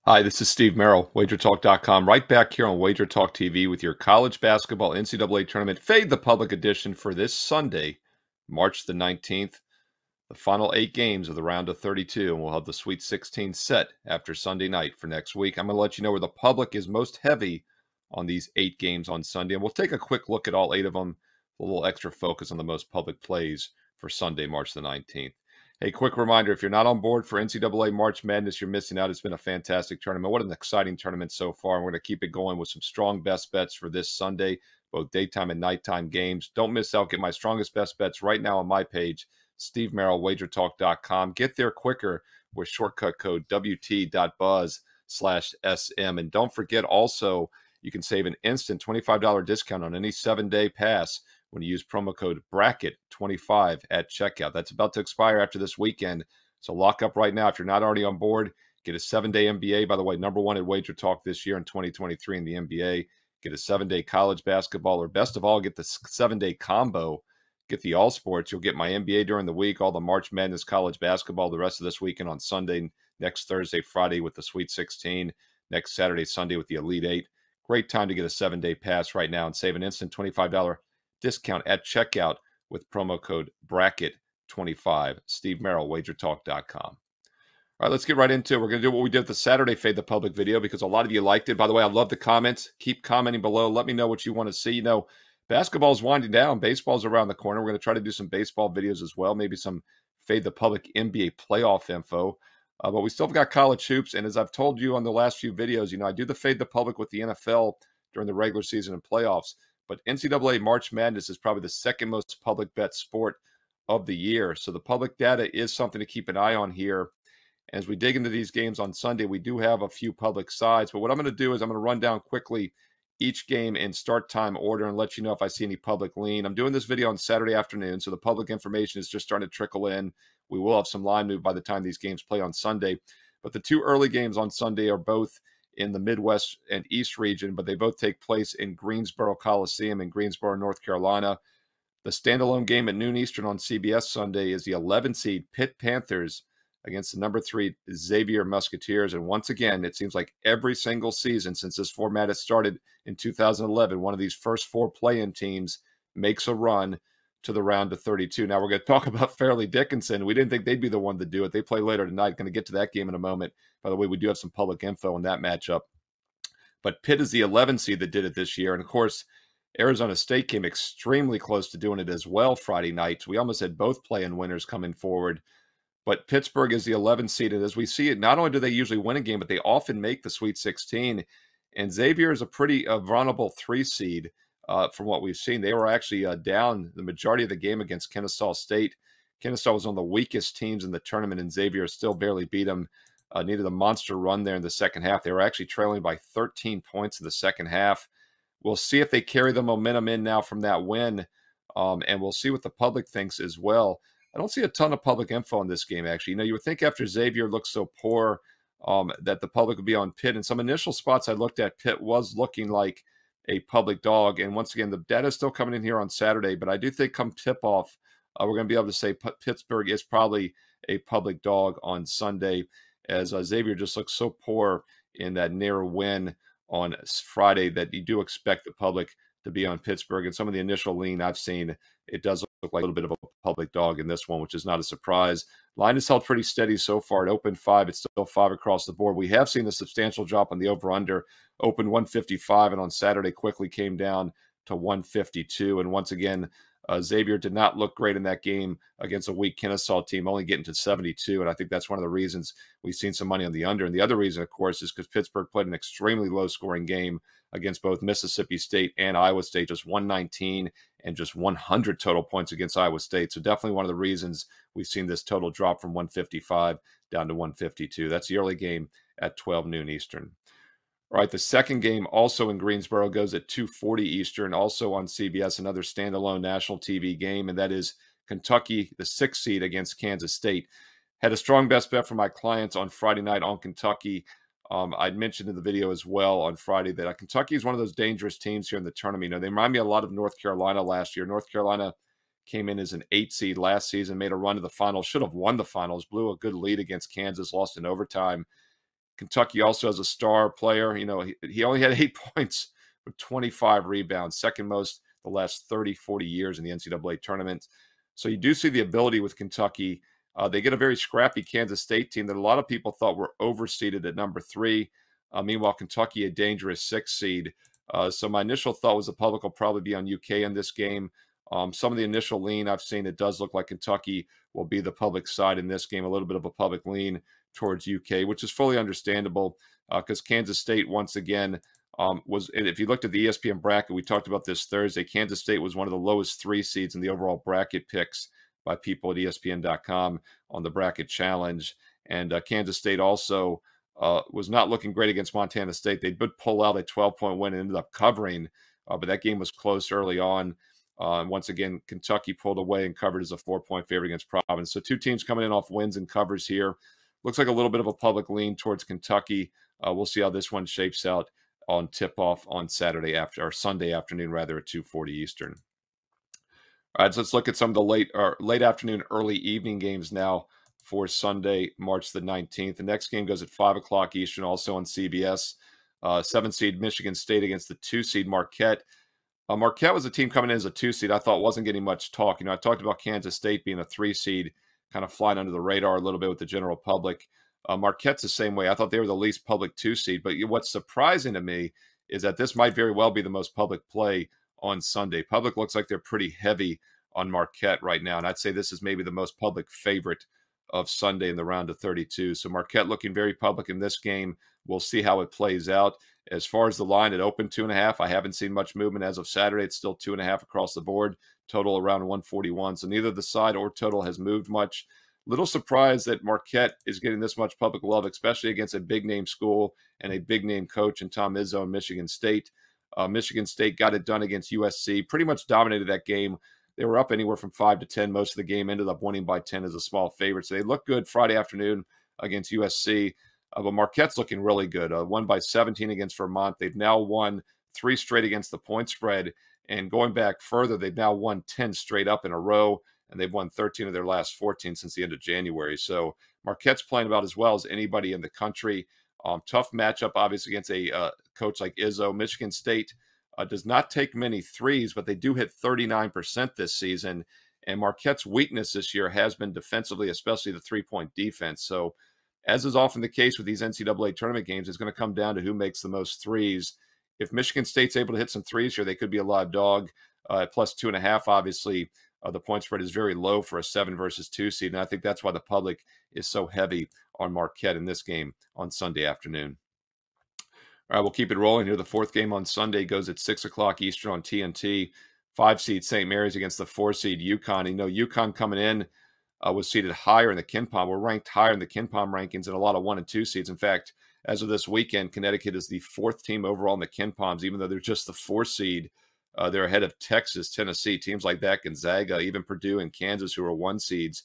Hi, this is Steve Merril, WagerTalk.com, right back here on WagerTalk TV with your college basketball NCAA tournament Fade the Public edition for this Sunday, March the 19th. The final 8 games of the round of 32, and we'll have the Sweet 16 set after Sunday night for next week. I'm going to let you know where the public is most heavy on these 8 games on Sunday, and we'll take a quick look at all 8 of them, a little extra focus on the most public plays for Sunday, March the 19th. Hey, quick reminder, if you're not on board for NCAA March Madness, you're missing out. It's been a fantastic tournament. What an exciting tournament so far. And we're going to keep it going with some strong best bets for this Sunday, both daytime and nighttime games. Don't miss out. Get my strongest best bets right now on my page, Steve Merril, WagerTalk.com. Get there quicker with shortcut code WT.buzz/SM. And don't forget also, you can save an instant $25 discount on any 7-day pass when you use promo code BRACKET25 at checkout. That's about to expire after this weekend, so lock up right now. If you're not already on board, get a 7-day NBA. By the way, #1 at Wager Talk this year in 2023 in the NBA. Get a 7-day college basketball, or best of all, get the 7-day combo. Get the all sports. You'll get my NBA during the week, all the March Madness college basketball the rest of this weekend on Sunday, next Thursday, Friday with the Sweet 16, next Saturday, Sunday with the Elite 8. Great time to get a 7-day pass right now and save an instant $25 discount at checkout with promo code BRACKET25. Steve Merril, WagerTalk.com. All right, let's get right into it. We're going to do what we did with the Saturday Fade the Public video because a lot of you liked it. By the way, I love the comments. Keep commenting below. Let me know what you want to see. You know, basketball's winding down. Baseball's around the corner. We're going to try to do some baseball videos as well, maybe some Fade the Public NBA playoff info. But we still have got college hoops. And as I've told you on the last few videos, you know, I do the Fade the Public with the NFL during the regular season and playoffs. But NCAA March Madness is probably the second most public bet sport of the year. So the public data is something to keep an eye on here. As we dig into these games on Sunday, we do have a few public sides. But what I'm going to do is I'm going to run down quickly each game in start time order and let you know if I see any public lean. I'm doing this video on Saturday afternoon, so the public information is just starting to trickle in. We will have some line move by the time these games play on Sunday. But the 2 early games on Sunday are both in the Midwest and East region, but they both take place in Greensboro Coliseum in Greensboro, North Carolina. The standalone game at noon Eastern on CBS Sunday is the 11 seed Pitt Panthers against the number 3 Xavier Musketeers. And once again, it seems like every single season since this format has started in 2011, one of these first 4 play-in teams makes a run to the round of 32. Now we're going to talk about Fairleigh Dickinson. We didn't think they'd be the one to do it. They play later tonight. Going to get to that game in a moment. By the way, we do have some public info on that matchup. But Pitt is the 11 seed that did it this year. And of course, Arizona State came extremely close to doing it as well Friday night. We almost had both play-in winners coming forward. But Pittsburgh is the 11 seed. And as we see it, not only do they usually win a game, but they often make the Sweet 16. And Xavier is a pretty vulnerable 3 seed. From what we've seen, they were actually down the majority of the game against Kennesaw State. Kennesaw was one of the weakest teams in the tournament, and Xavier still barely beat them. Needed a monster run there in the second half. They were actually trailing by 13 points in the second half. We'll see if they carry the momentum in now from that win, and we'll see what the public thinks as well. I don't see a ton of public info on this game, actually. You know, you would think after Xavier looked so poor that the public would be on Pitt. In some initial spots I looked at, Pitt was looking like a public dog. And once again, the data is still coming in here on Saturday, but I do think come tip-off, we're going to be able to say Pittsburgh is probably a public dog on Sunday, as Xavier just looks so poor in that near win on Friday that you do expect the public to be on Pittsburgh. And some of the initial lean I've seen, it does look like a little bit of a public dog in this one, which is not a surprise. Line is held pretty steady so far. It opened 5. It's still 5 across the board. We have seen a substantial drop on the over-under. Opened 155, and on Saturday quickly came down to 152. And once again, Xavier did not look great in that game against a weak Kennesaw team, only getting to 72. And I think that's one of the reasons we've seen some money on the under. And the other reason, of course, is because Pittsburgh played an extremely low-scoring game against both Mississippi State and Iowa State, just 119 and just 100 total points against Iowa State. So definitely one of the reasons we've seen this total drop from 155 down to 152. That's the early game at 12 noon Eastern. All right, the second game also in Greensboro goes at 2:40 Eastern, also on CBS, another standalone national TV game, and that is Kentucky, the 6th seed against Kansas State. Had a strong best bet for my clients on Friday night on Kentucky. I'd mentioned in the video as well on Friday that Kentucky is one of those dangerous teams here in the tournament. You know, they remind me a lot of North Carolina last year. North Carolina came in as an 8 seed last season, made a run to the finals, should have won the finals, blew a good lead against Kansas, lost in overtime. Kentucky also has a star player. You know, he only had 8 points with 25 rebounds, second most the last 30, 40 years in the NCAA tournament. So you do see the ability with Kentucky. They get a very scrappy Kansas State team that a lot of people thought were overseeded at number 3. Meanwhile, Kentucky, a dangerous 6 seed. So my initial thought was the public will probably be on UK in this game. Some of the initial lean I've seen, it does look like Kentucky will be the public side in this game, a little bit of a public lean towards UK, which is fully understandable because Kansas State, once again, was, if you looked at the ESPN bracket, we talked about this Thursday, Kansas State was one of the lowest 3 seeds in the overall bracket picks by people at ESPN.com on the bracket challenge. And Kansas State also was not looking great against Montana State. They did pull out a 12-point win and ended up covering, but that game was close early on. And once again, Kentucky pulled away and covered as a 4-point favorite against Providence. So 2 teams coming in off wins and covers here. Looks like a little bit of a public lean towards Kentucky. We'll see how this one shapes out on tip-off on Sunday afternoon, rather, at 2:40 Eastern. All right, so let's look at some of the late afternoon, early evening games now for Sunday, March the 19th. The next game goes at 5 o'clock Eastern, also on CBS. 7-seed Michigan State against the 2-seed Marquette. Marquette was a team coming in as a 2-seed I thought wasn't getting much talk. You know, I talked about Kansas State being a 3-seed, kind of flying under the radar a little bit with the general public. Marquette's the same way. I thought they were the least public 2-seed. But what's surprising to me is that this might very well be the most public play on Sunday. Public looks like they're pretty heavy on Marquette right now, and I'd say this is maybe the most public favorite of Sunday in the round of 32. So Marquette looking very public in this game. We'll see how it plays out. As far as the line, it opened 2.5. I haven't seen much movement as of Saturday. It's still 2.5 across the board. Total around 141. So neither the side or total has moved much. Little surprised that Marquette is getting this much public love, especially against a big-name school and a big-name coach in Tom Izzo and Michigan State. Michigan State got it done against USC, pretty much dominated that game. They were up anywhere from 5 to 10 most of the game, ended up winning by 10 as a small favorite. So they look good Friday afternoon against USC. But Marquette's looking really good. Won by 17 against Vermont. They've now won 3 straight against the point spread. And going back further, they've now won 10 straight up in a row. And they've won 13 of their last 14 since the end of January. So Marquette's playing about as well as anybody in the country. Tough matchup, obviously, against a coach like Izzo. Michigan State does not take many threes, but they do hit 39% this season. And Marquette's weakness this year has been defensively, especially the three-point defense. So as is often the case with these NCAA tournament games, it's going to come down to who makes the most threes. If Michigan State's able to hit some threes here, they could be a live dog. Plus 2.5, obviously, the point spread is very low for a 7 versus 2 seed. And I think that's why the public is so heavy on Marquette in this game on Sunday afternoon. All right, we'll keep it rolling here. The 4th game on Sunday goes at 6 o'clock Eastern on TNT. 5-seed St. Mary's against the 4-seed UConn. You know, UConn coming in was seated higher in the KenPom. We're ranked higher in the KenPom rankings than a lot of 1 and 2 seeds. In fact, as of this weekend, Connecticut is the 4th team overall in the KenPoms, even though they're just the 4th seed. They're ahead of Texas, Tennessee, teams like that, Gonzaga, even Purdue and Kansas, who are 1 seeds.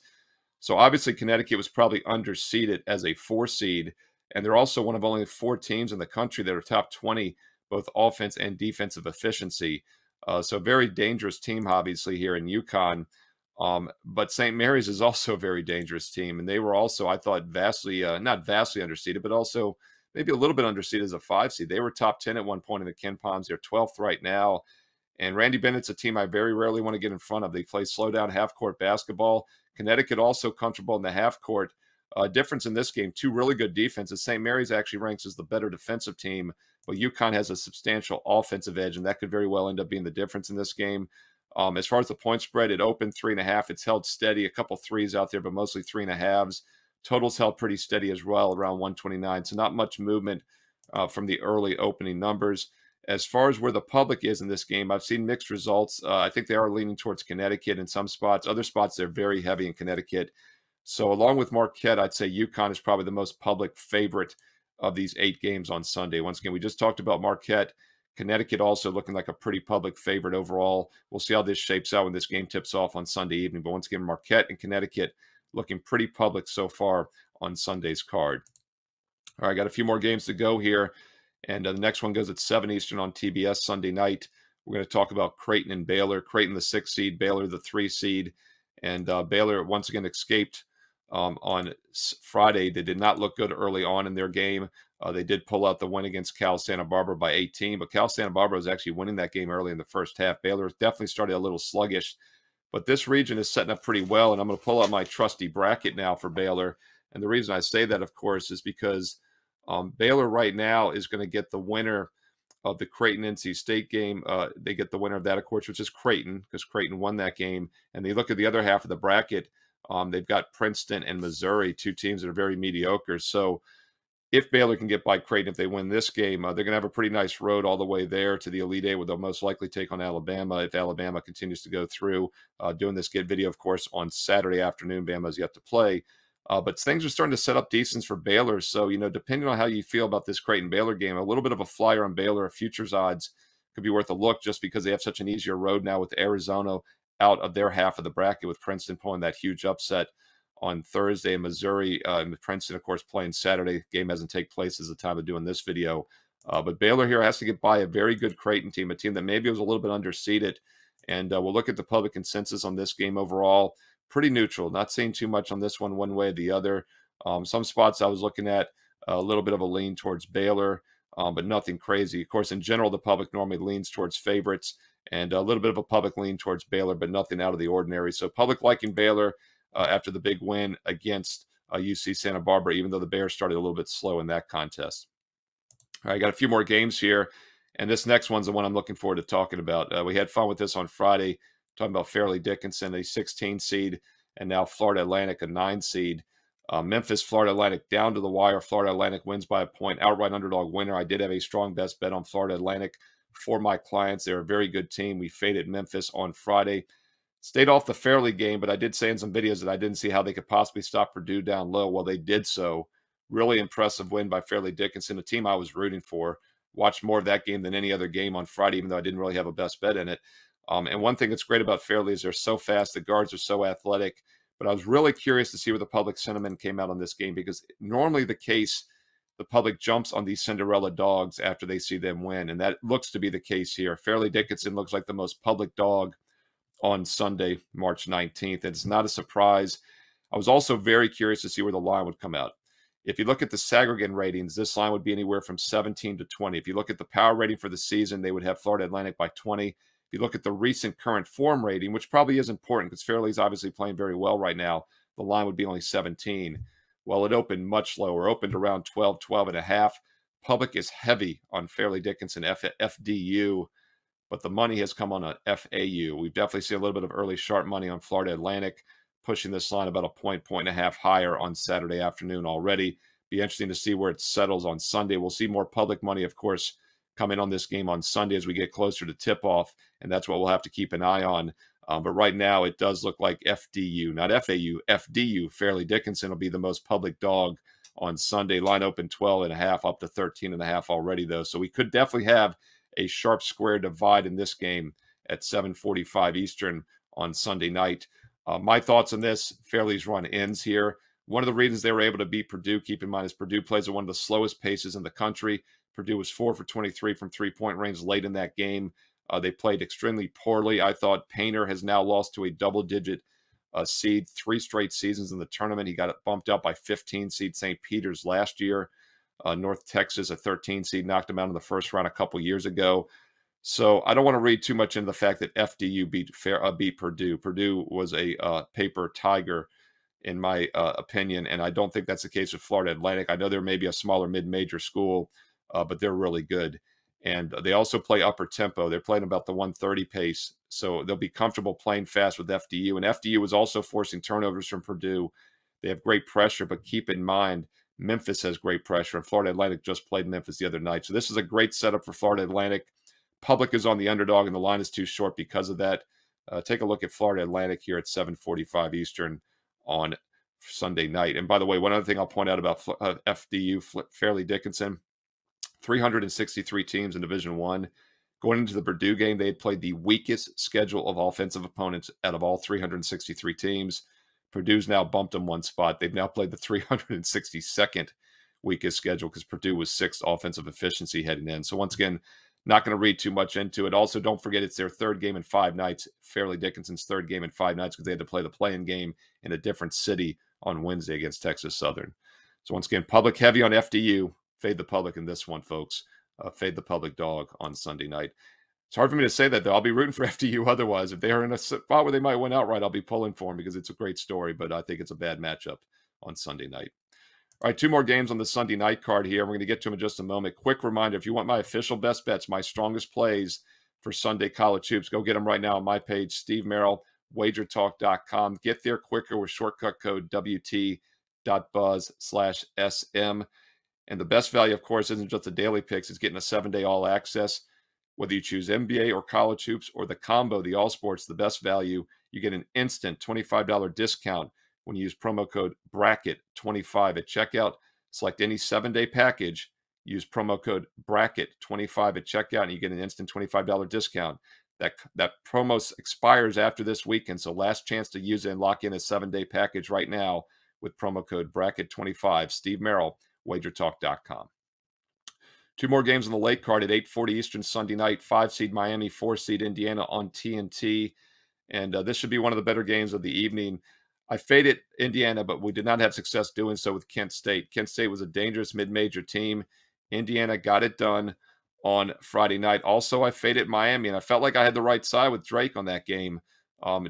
So obviously Connecticut was probably underseeded as a 4 seed, and they're also one of only 4 teams in the country that are top 20, both offense and defensive efficiency. So very dangerous team, obviously, here in UConn. But St. Mary's is also a very dangerous team, and they were also, I thought, vastly, not vastly underseeded, but also maybe a little bit underseeded as a 5 seed. They were top 10 at one point in the KenPoms. They're 12th right now. And Randy Bennett's a team I very rarely want to get in front of. They play slow-down half-court basketball. Connecticut also comfortable in the half-court. Difference in this game, 2 really good defenses. St. Mary's actually ranks as the better defensive team, but UConn has a substantial offensive edge, and that could very well end up being the difference in this game. As far as the point spread, it opened 3.5. It's held steady, a couple threes out there, but mostly 3.5s. Totals held pretty steady as well, around 129. So not much movement from the early opening numbers. As far as where the public is in this game, I've seen mixed results. I think they are leaning towards Connecticut in some spots. Other spots, they're very heavy in Connecticut. So along with Marquette, I'd say UConn is probably the most public favorite of these 8 games on Sunday. Once again, we just talked about Marquette. Connecticut also looking like a pretty public favorite overall. We'll see how this shapes out when this game tips off on Sunday evening. But once again, Marquette and Connecticut looking pretty public so far on Sunday's card. All right, got a few more games to go here. And the next one goes at 7 Eastern on TBS Sunday night. We're going to talk about Creighton and Baylor. Creighton, the 6 seed, Baylor, the 3 seed. And Baylor once again escaped on Friday. They did not look good early on in their game. They did pull out the win against Cal Santa Barbara by 18, but Cal Santa Barbara was actually winning that game early in the first half. Baylor definitely started a little sluggish, but this region is setting up pretty well, and I'm going to pull out my trusty bracket now for Baylor. And the reason I say that, of course, is because Baylor right now is going to get the winner of the Creighton-NC State game. They get the winner of that, of course, which is Creighton, because Creighton won that game. And they look at the other half of the bracket. They've got Princeton and Missouri, two teams that are very mediocre. So if Baylor can get by Creighton, if they win this game, they're going to have a pretty nice road all the way there to the Elite Eight, where they'll most likely take on Alabama if Alabama continues to go through. Doing this video, of course, on Saturday afternoon. Bama's yet to play. But things are starting to set up decent for Baylor. So, depending on how you feel about this Creighton-Baylor game, a little bit of a flyer on Baylor, futures odds could be worth a look just because they have such an easier road now with Arizona out of their half of the bracket, with Princeton pulling that huge upset on Thursday, and Missouri and Princeton, of course, playing Saturday. The game hasn't taken place at the time of doing this video. But Baylor here has to get by a very good Creighton team, a team that maybe was a little bit underseeded. And we'll look at the public consensus on this game overall. Pretty neutral, not seeing too much on this one way or the other. Some spots I was looking at, a little bit of a lean towards Baylor, but nothing crazy. Of course, in general, the public normally leans towards favorites, and a little bit of a public lean towards Baylor, but nothing out of the ordinary. So public liking Baylor after the big win against UC Santa Barbara, even though the Bears started a little bit slow in that contest. All right, I got a few more games here, and this next one's the one I'm looking forward to talking about. We had fun with this on Friday, talking about Fairleigh Dickinson, a 16 seed, and now Florida Atlantic, a 9 seed. Memphis, Florida Atlantic down to the wire. Florida Atlantic wins by a point, outright underdog winner. I did have a strong best bet on Florida Atlantic for my clients. They're a very good team. We faded Memphis on Friday. Stayed off the Fairleigh game, but I did say in some videos that I didn't see how they could possibly stop Purdue down low. Well, they did so. Really impressive win by Fairleigh Dickinson, a team I was rooting for. Watched more of that game than any other game on Friday, even though I didn't really have a best bet in it. And one thing that's great about Fairleigh is they're so fast. The guards are so athletic. But I was really curious to see where the public sentiment came out on this game, because normally the case, the public jumps on these Cinderella dogs after they see them win. And that looks to be the case here. Fairleigh Dickinson looks like the most public dog on Sunday, March 19th. It's not a surprise. I was also very curious to see where the line would come out. If you look at the Sagergan ratings, this line would be anywhere from 17 to 20. If you look at the power rating for the season, they would have Florida Atlantic by 20. If you look at the recent current form rating, which probably is important because Fairleigh's obviously playing very well right now, the line would be only 17. Well, it opened much lower, opened around 12, 12 and a half. Public is heavy on Fairleigh Dickinson, FDU, but the money has come on a FAU. We've definitely seen a little bit of early sharp money on Florida Atlantic, pushing this line about a point and a half higher on Saturday afternoon already. Be interesting to see where it settles on Sunday. We'll see more public money, of course, come in on this game on Sunday as we get closer to tip-off, and that's what we'll have to keep an eye on. But right now, it does look like FDU, not FAU, FDU, Fairleigh Dickinson will be the most public dog on Sunday. Line open 12 and a half, up to 13 and a half already, though. So we could definitely have a sharp square divide in this game at 7:45 Eastern on Sunday night. My thoughts on this, Fairleigh's run ends here. One of the reasons they were able to beat Purdue, keep in mind, is Purdue plays at one of the slowest paces in the country. Purdue was 4 for 23 from three-point range late in that game. They played extremely poorly. I thought Painter has now lost to a double-digit seed 3 straight seasons in the tournament. He got bumped up by 15 seed St. Peter's last year. North Texas, a 13 seed, knocked him out in the first round a couple years ago. So I don't want to read too much into the fact that FDU beat Purdue. Purdue was a paper tiger, in my opinion, and I don't think that's the case with Florida Atlantic. I know there may be a smaller mid-major school, but they're really good. And they also play upper tempo. They're playing about the 130 pace, so they'll be comfortable playing fast with FDU. And FDU is also forcing turnovers from Purdue. They have great pressure, but keep in mind, Memphis has great pressure, and Florida Atlantic just played Memphis the other night. So this is a great setup for Florida Atlantic. Public is on the underdog, and the line is too short because of that. Take a look at Florida Atlantic here at 7:45 Eastern on Sunday night. And by the way, one other thing I'll point out about FDU, Fairleigh Dickinson, 363 teams in Division I. Going into the Purdue game, they had played the weakest schedule of offensive opponents out of all 363 teams. Purdue's now bumped them one spot. They've now played the 362nd weakest schedule because Purdue was 6th offensive efficiency heading in. So once again, not going to read too much into it. Also, don't forget it's their 3rd game in 5 nights. Fairleigh Dickinson's 3rd game in 5 nights because they had to play the play-in game in a different city on Wednesday against Texas Southern. So once again, public heavy on FDU. Fade the public in this one, folks. Fade the public dog on Sunday night. It's hard for me to say that, though. I'll be rooting for FDU otherwise. If they are in a spot where they might win outright, I'll be pulling for them because it's a great story, but I think it's a bad matchup on Sunday night. All right, 2 more games on the Sunday night card here. We're going to get to them in just a moment. Quick reminder, if you want my official best bets, my strongest plays for Sunday college hoops, go get them right now on my page, Steve Merril, WagerTalk.com. Get there quicker with shortcut code WT.buzz/SM. And the best value, of course, isn't just the daily picks. It's getting a 7-day all access. Whether you choose NBA or college hoops or the combo, the all sports, the best value, you get an instant $25 discount when you use promo code BRACKET25 at checkout. Select any 7-day package, use promo code BRACKET25 at checkout, and you get an instant $25 discount. That promo expires after this weekend, so last chance to use it and lock in a 7-day package right now with promo code BRACKET25. Steve Merril, WagerTalk.com. 2 more games on the late card at 8:40 Eastern Sunday night. 5-seed Miami, 4-seed Indiana on TNT. And this should be one of the better games of the evening. I faded Indiana, but we did not have success doing so with Kent State. Kent State was a dangerous mid-major team. Indiana got it done on Friday night. Also, I faded Miami, and I felt like I had the right side with Drake on that game.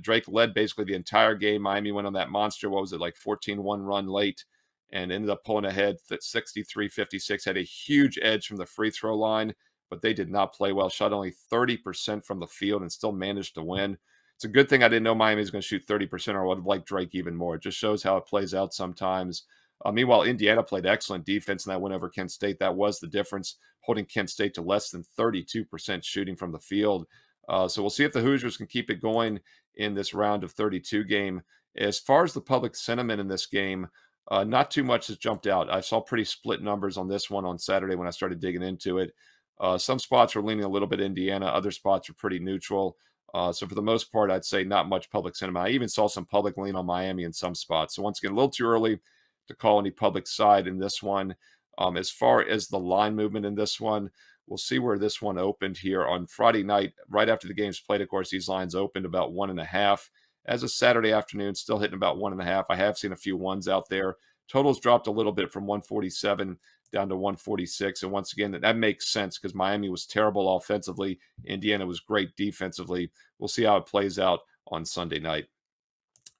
Drake led basically the entire game. Miami went on that monster, what was it, like 14-1 run late, and ended up pulling ahead at 63-56, had a huge edge from the free throw line, but they did not play well. Shot only 30% from the field and still managed to win. It's a good thing I didn't know Miami was going to shoot 30%, or I would have liked Drake even more. It just shows how it plays out sometimes. Meanwhile, Indiana played excellent defense in that win over Kent State. That was the difference, holding Kent State to less than 32% shooting from the field. So we'll see if the Hoosiers can keep it going in this round of 32 game. As far as the public sentiment in this game, not too much has jumped out. I saw pretty split numbers on this one on Saturday when I started digging into it. Some spots were leaning a little bit Indiana. Other spots are pretty neutral. So for the most part, I'd say not much public sentiment. I even saw some public lean on Miami in some spots. So once again, a little too early to call any public side in this one. As far as the line movement in this one, we'll see where this one opened here on Friday night. Right after the game's played, of course, these lines opened about 1.5. As a Saturday afternoon, still hitting about 1.5. I have seen a few ones out there. Totals dropped a little bit from 147 down to 146. And once again, that makes sense because Miami was terrible offensively. Indiana was great defensively. We'll see how it plays out on Sunday night.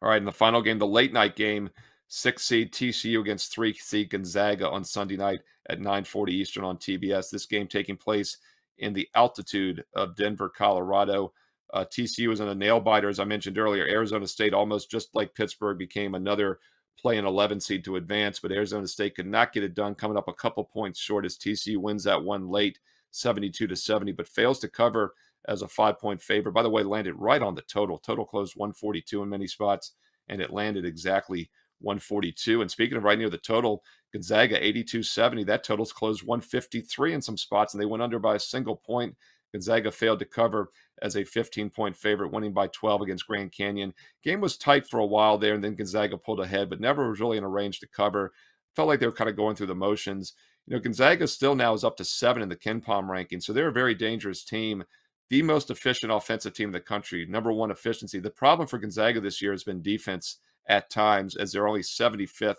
All right, in the final game, the late night game, 6-seed TCU against 3-seed Gonzaga on Sunday night at 9:40 Eastern on TBS. This game taking place in the altitude of Denver, Colorado. TCU was in a nail-biter, as I mentioned earlier. Arizona State, almost just like Pittsburgh, became another play-in 11 seed to advance, but Arizona State could not get it done, coming up a couple points short as TCU wins that one late, 72-70, but fails to cover as a 5-point favorite. By the way, landed right on the total. Total closed 142 in many spots, and it landed exactly 142. And speaking of right near the total, Gonzaga 82-70. That total's closed 153 in some spots, and they went under by a single point. Gonzaga failed to cover as a 15-point favorite, winning by 12 against Grand Canyon. Game was tight for a while there, and then Gonzaga pulled ahead, but never was really in a range to cover. Felt like they were kind of going through the motions. You know, Gonzaga still now is up to 7 in the KenPom ranking, so they're a very dangerous team. The most efficient offensive team in the country, number 1 efficiency. The problem for Gonzaga this year has been defense at times, as they're only 75th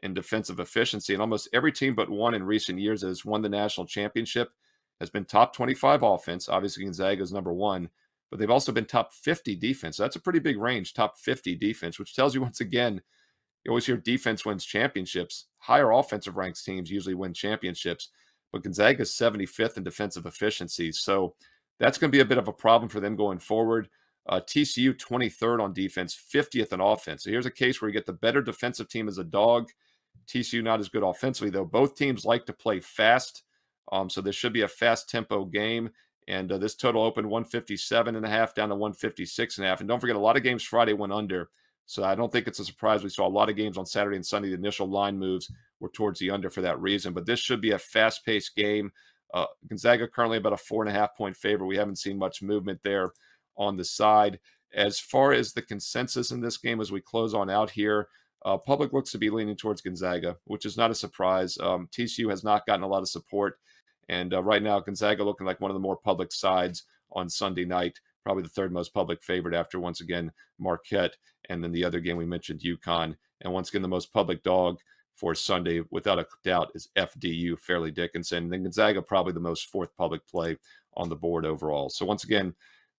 in defensive efficiency. And almost every team but one in recent years that has won the national championship has been top 25 offense. Obviously, Gonzaga is number 1, but they've also been top 50 defense. So that's a pretty big range, top 50 defense, which tells you once again, you always hear defense wins championships. Higher offensive ranked teams usually win championships, but Gonzaga is 75th in defensive efficiency. So that's going to be a bit of a problem for them going forward. TCU 23rd on defense, 50th in offense. So here's a case where you get the better defensive team as a dog. TCU not as good offensively, though. Both teams like to play fast. So this should be a fast tempo game. And this total opened 157.5 down to 156.5. And don't forget, a lot of games Friday went under. So I don't think it's a surprise. We saw a lot of games on Saturday and Sunday. The initial line moves were towards the under for that reason. But this should be a fast-paced game. Gonzaga currently about a 4.5-point favorite. We haven't seen much movement there on the side. As far as the consensus in this game as we close on out here, public looks to be leaning towards Gonzaga, which is not a surprise. TCU has not gotten a lot of support. And right now, Gonzaga looking like one of the more public sides on Sunday night, probably the 3rd most public favorite after, once again, Marquette. And then the other game we mentioned, UConn And once again, the most public dog for Sunday, without a doubt, is FDU, Fairleigh Dickinson. And then Gonzaga, probably the most fourth public play on the board overall. So once again,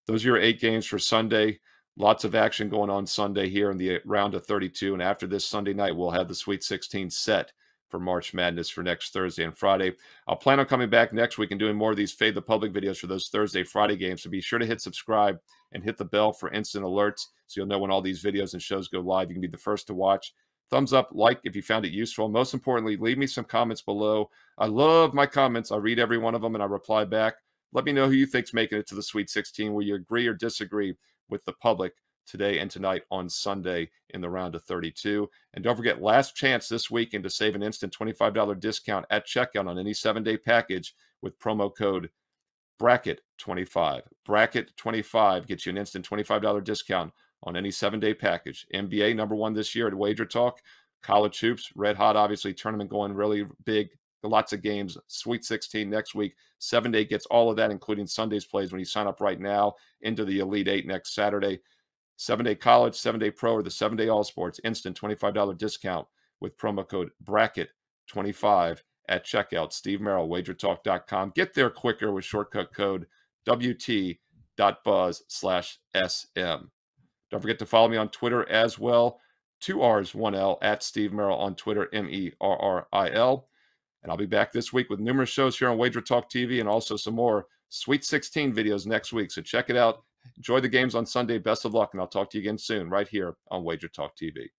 those are your 8 games for Sunday. Lots of action going on Sunday here in the round of 32. And after this Sunday night, we'll have the Sweet 16 set for March Madness for next Thursday and Friday. I'll plan on coming back next week and doing more of these Fade the Public videos for those Thursday, Friday games. So be sure to hit subscribe and hit the bell for instant alerts so you'll know when all these videos and shows go live. You can be the first to watch. Thumbs up, like if you found it useful. Most importantly, leave me some comments below. I love my comments. I read every one of them and I reply back. Let me know who you think's making it to the Sweet 16, where you agree or disagree with the public today and tonight on Sunday in the round of 32. And don't forget, last chance this weekend to save an instant $25 discount at checkout on any 7-day package with promo code BRACKET25. BRACKET25 gets you an instant $25 discount on any 7-day package. NBA #1 this year at WagerTalk. College hoops, red hot, obviously. Tournament going really big. Lots of games. Sweet 16 next week. 7-day gets all of that, including Sunday's plays when you sign up right now into the Elite 8 next Saturday. 7-day college, 7-day pro, or the 7-day all sports. Instant $25 discount with promo code BRACKET25 at checkout. Steve Merril, WagerTalk.com. Get there quicker with shortcut code WT.buzz/SM. Don't forget to follow me on Twitter as well. 2 R's, 1 L, at Steve Merril on Twitter, MERRIL. And I'll be back this week with numerous shows here on WagerTalk TV and also some more Sweet 16 videos next week. So check it out. Enjoy the games on Sunday. Best of luck, and I'll talk to you again soon right here on WagerTalk TV.